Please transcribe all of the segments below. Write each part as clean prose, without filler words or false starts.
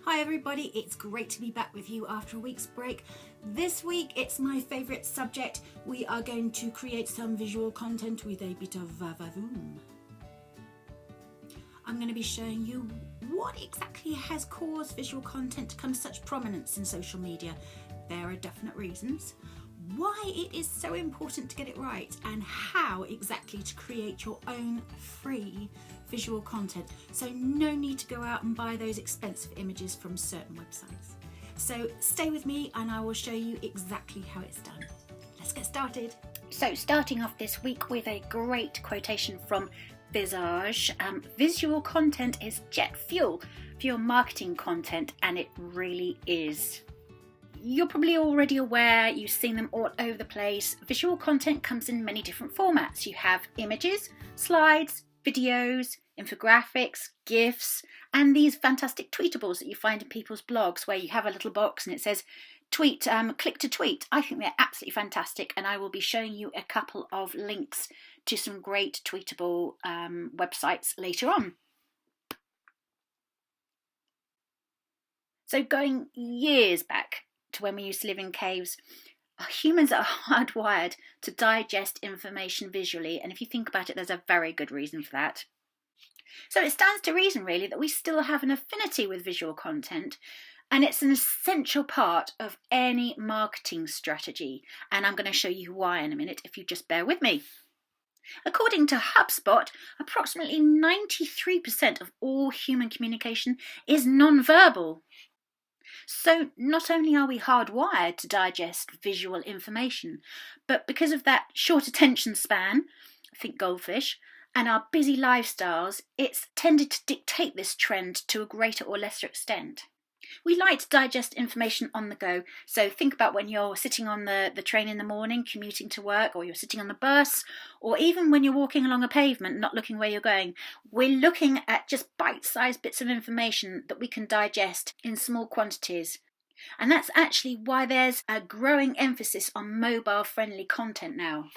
Hi everybody, it's great to be back with you after a week's break. This week it's my favourite subject. We are going to create some visual content with a bit of VaVaVoom. I'm going to be showing you what exactly has caused visual content to come to such prominence in social media. There are definite reasons, why it is so important to get it right, and how exactly to create your own free visual content. So no need to go out and buy those expensive images from certain websites. So stay with me and I will show you exactly how it's done. Let's get started. So starting off this week with a great quotation from Visage. Visual content is jet fuel for your marketing content, and it really is. You're probably already aware, you've seen them all over the place. Visual content comes in many different formats. You have images, slides, videos, infographics, GIFs, and these fantastic tweetables that you find in people's blogs where you have a little box and it says tweet, click to tweet. I think they're absolutely fantastic, and I will be showing you a couple of links to some great tweetable websites later on. So going years back to when we used to live in caves, humans are hardwired to digest information visually, and if you think about it, there's a very good reason for that. So it stands to reason really that we still have an affinity with visual content, and it's an essential part of any marketing strategy, and I'm going to show you why in a minute if you just bear with me. According to HubSpot, approximately 93% of all human communication is non-verbal. So not only are we hardwired to digest visual information, but because of that short attention span, think goldfish, and our busy lifestyles, it's tended to dictate this trend to a greater or lesser extent. We like to digest information on the go, so think about when you're sitting on the train in the morning, commuting to work, or you're sitting on the bus, or even when you're walking along a pavement, not looking where you're going. We're looking at just bite-sized bits of information that we can digest in small quantities. And that's actually why there's a growing emphasis on mobile-friendly content now.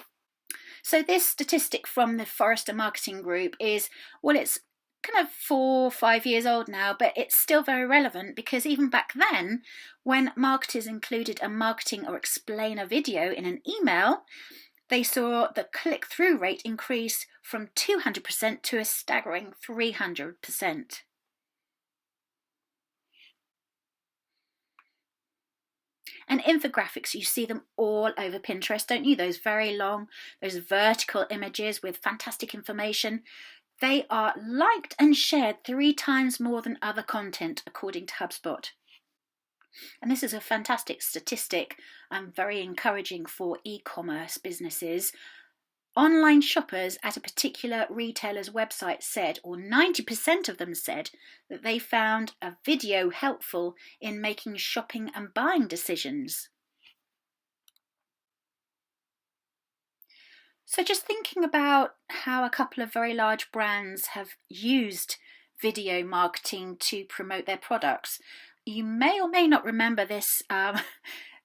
So this statistic from the Forrester Marketing Group is, well, it's kind of 4 or 5 years old now, but it's still very relevant because even back then, when marketers included a marketing or explainer video in an email, they saw the click-through rate increase from 200% to a staggering 300%. And infographics, you see them all over Pinterest, don't you? Those very long, those vertical images with fantastic information. They are liked and shared 3 times more than other content, according to HubSpot. And this is a fantastic statistic and very encouraging for e-commerce businesses. Online shoppers at a particular retailer's website said, or 90% of them said, that they found a video helpful in making shopping and buying decisions. So just thinking about how a couple of very large brands have used video marketing to promote their products, you may or may not remember this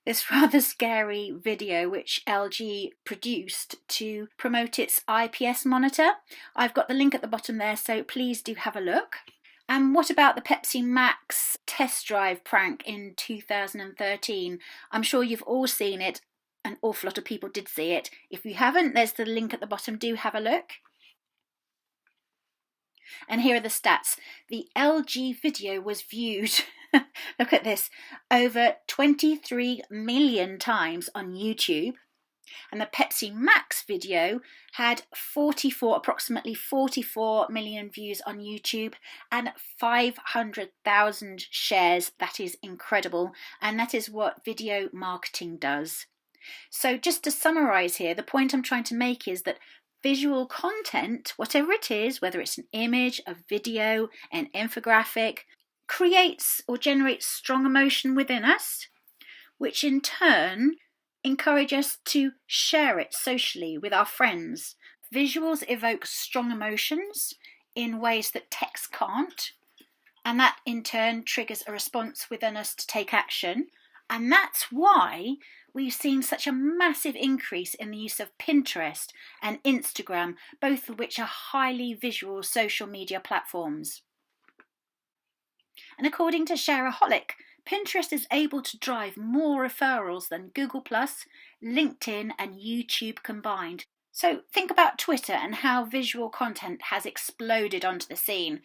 this rather scary video which LG produced to promote its IPS monitor. I've got the link at the bottom there, so please do have a look. And what about the Pepsi Max test drive prank in 2013? I'm sure you've all seen it. An awful lot of people did see it. If you haven't, there's the link at the bottom. Do have a look. And here are the stats. The LG video was viewed, look at this, over 23 million times on YouTube. And the Pepsi Max video had approximately 44 million views on YouTube and 500,000 shares. That is incredible. And that is what video marketing does. So just to summarise here, the point I'm trying to make is that visual content, whatever it is, whether it's an image, a video, an infographic, creates or generates strong emotion within us, which in turn encourage us to share it socially with our friends. Visuals evoke strong emotions in ways that text can't, and that in turn triggers a response within us to take action. And that's why we've seen such a massive increase in the use of Pinterest and Instagram, both of which are highly visual social media platforms. And according to Shareaholic, Pinterest is able to drive more referrals than Google+, LinkedIn and YouTube combined. So think about Twitter and how visual content has exploded onto the scene.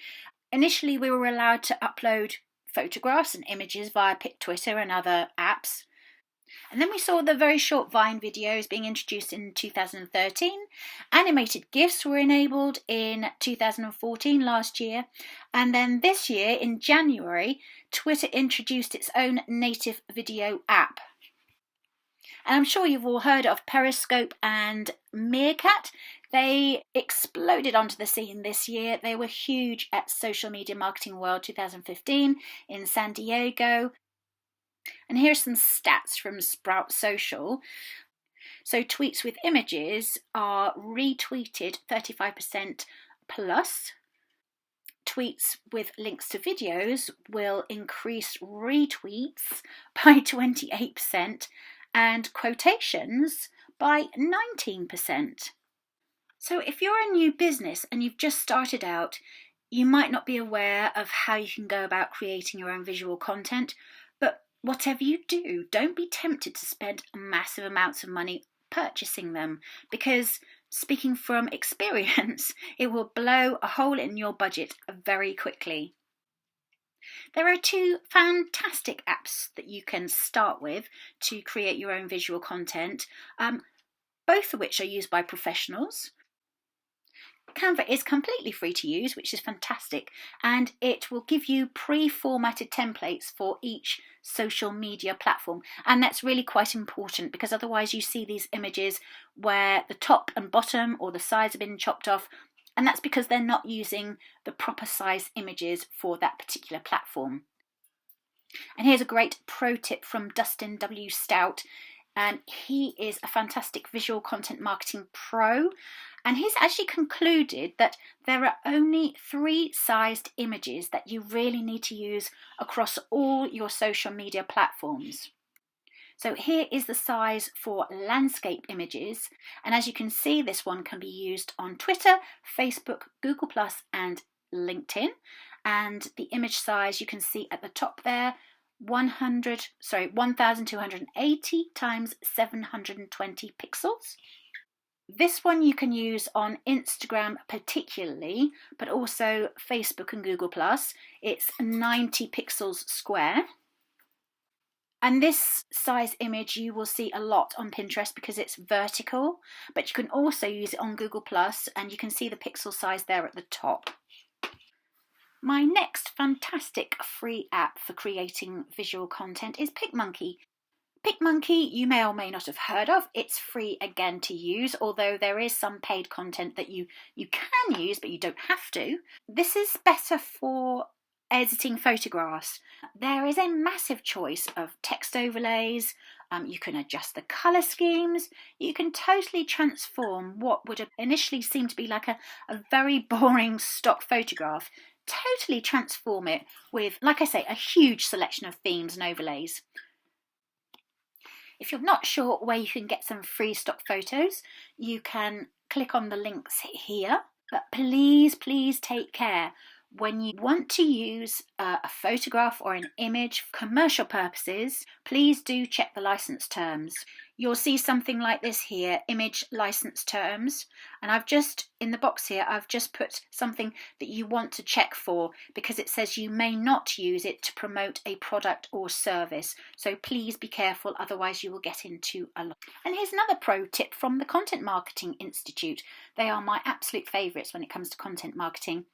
Initially, we were allowed to upload photographs and images via Twitter and other apps. And then we saw the very short Vine videos being introduced in 2013. Animated GIFs were enabled in 2014, last year. And then this year, in January, Twitter introduced its own native video app. And I'm sure you've all heard of Periscope and Meerkat. They exploded onto the scene this year. They were huge at Social Media Marketing World 2015 in San Diego. And here's some stats from Sprout Social. So tweets with images are retweeted 35% plus. Tweets with links to videos will increase retweets by 28% and quotations by 19%. So if you're a new business and you've just started out, you might not be aware of how you can go about creating your own visual content, but whatever you do, don't be tempted to spend massive amounts of money purchasing them, because speaking from experience, it will blow a hole in your budget very quickly. There are two fantastic apps that you can start with to create your own visual content, both of which are used by professionals. Canva is completely free to use, which is fantastic, and it will give you pre-formatted templates for each social media platform. And that's really quite important, because otherwise you see these images where the top and bottom or the sides have been chopped off, and that's because they're not using the proper size images for that particular platform. And here's a great pro tip from Dustin W. Stout, and he is a fantastic visual content marketing pro. And he's actually concluded that there are only 3 sized images that you really need to use across all your social media platforms. So here is the size for landscape images. And as you can see, this one can be used on Twitter, Facebook, Google+, and LinkedIn. And the image size you can see at the top there, 1280 times 720 pixels. This one you can use on Instagram particularly, but also Facebook and Google+. It's 90 pixels square. And this size image you will see a lot on Pinterest because it's vertical, but you can also use it on Google+, and you can see the pixel size there at the top. My next fantastic free app for creating visual content is PicMonkey. PicMonkey you may or may not have heard of. It's free again to use, although there is some paid content that you can use, but you don't have to. This is better for editing photographs. There is a massive choice of text overlays. You can adjust the colour schemes. You can totally transform what would have initially seemed to be like a very boring stock photograph. Totally transform it with, like I say, a huge selection of themes and overlays. If you're not sure where you can get some free stock photos, you can click on the links here. But please take care. When you want to use a photograph or an image for commercial purposes, please do check the license terms. You'll see something like this here, image license terms. And I've just, in the box here, I've just put something that you want to check for, because it says you may not use it to promote a product or service. So please be careful, otherwise you will get into a lot. And here's another pro tip from the Content Marketing Institute. They are my absolute favourites when it comes to content marketing.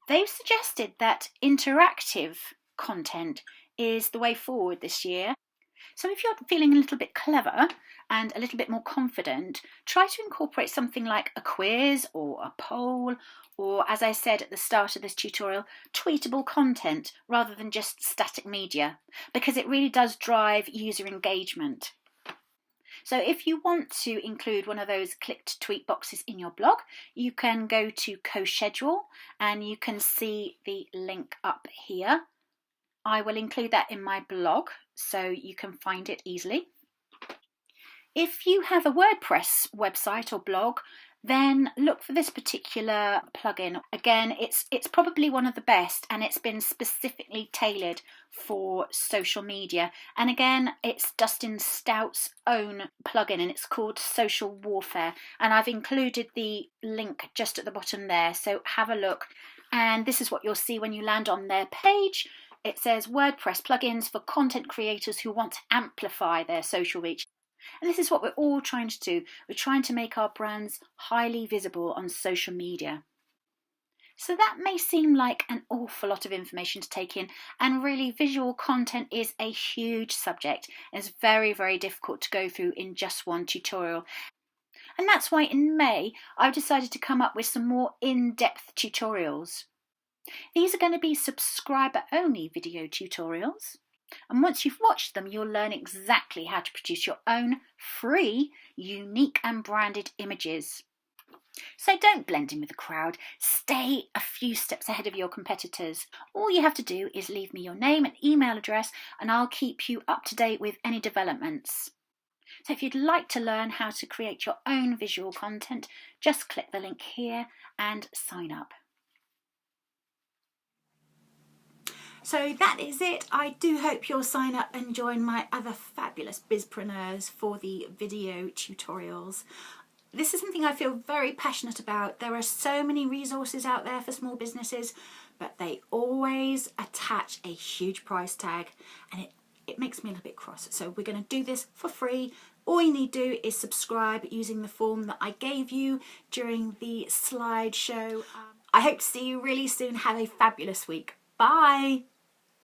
They've suggested that interactive content is the way forward this year. So if you're feeling a little bit clever and a little bit more confident, try to incorporate something like a quiz or a poll, or, as I said at the start of this tutorial, tweetable content rather than just static media, because it really does drive user engagement. So if you want to include one of those click to tweet boxes in your blog, you can go to CoSchedule and you can see the link up here. I will include that in my blog so you can find it easily. If you have a WordPress website or blog, then look for this particular plugin. Again, it's probably one of the best, and it's been specifically tailored for social media. And again, it's Dustin Stout's own plugin, and it's called Social Warfare. And I've included the link just at the bottom there, so have a look. And this is what you'll see when you land on their page. It says WordPress plugins for content creators who want to amplify their social reach. And this is what we're all trying to do. We're trying to make our brands highly visible on social media. So that may seem like an awful lot of information to take in, and really visual content is a huge subject. It's very, very difficult to go through in just one tutorial. And that's why in May, I've decided to come up with some more in-depth tutorials. These are going to be subscriber-only video tutorials. And once you've watched them, you'll learn exactly how to produce your own free, unique and branded images. So don't blend in with the crowd. Stay a few steps ahead of your competitors. All you have to do is leave me your name and email address, and I'll keep you up to date with any developments. So if you'd like to learn how to create your own visual content, just click the link here and sign up. So that is it. I do hope you'll sign up and join my other fabulous bizpreneurs for the video tutorials. This is something I feel very passionate about. There are so many resources out there for small businesses, but they always attach a huge price tag, and it makes me a little bit cross. So we're going to do this for free. All you need to do is subscribe using the form that I gave you during the slideshow. I hope to see you really soon. Have a fabulous week. Bye.